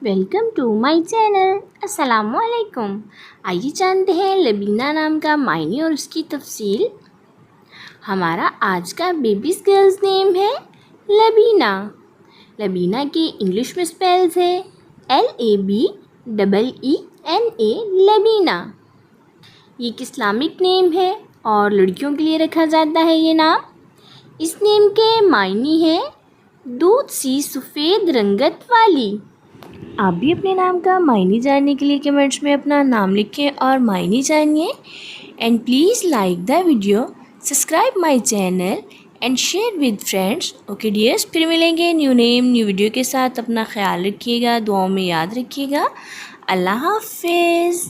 Welcome to my channel. अस्सलामुअलैकुम। आइए जानते हैं लबीना नाम का मायने और उसकी तफसील। हमारा आज का बेबीज़ गर्ल्स नेम है लबीना। लबीना की इंग्लिश में स्पेल्स है LABEENA लबीना। ये एक इस्लामिक नेम है और लड़कियों के लिए रखा जाता है ये नाम। इस नेम के मायने हैं दूध सी सफ़ेद रंगत वाली। आप भी अपने नाम का मायने जानने के लिए कमेंट्स में अपना नाम लिखें और मायने जानिए। And please like the video, subscribe my channel and share with friends. Okay dears, फिर मिलेंगे न्यू नेम न्यू वीडियो के साथ। अपना ख्याल रखिएगा, दुआओं में याद रखिएगा। अल्लाह हाफिज़।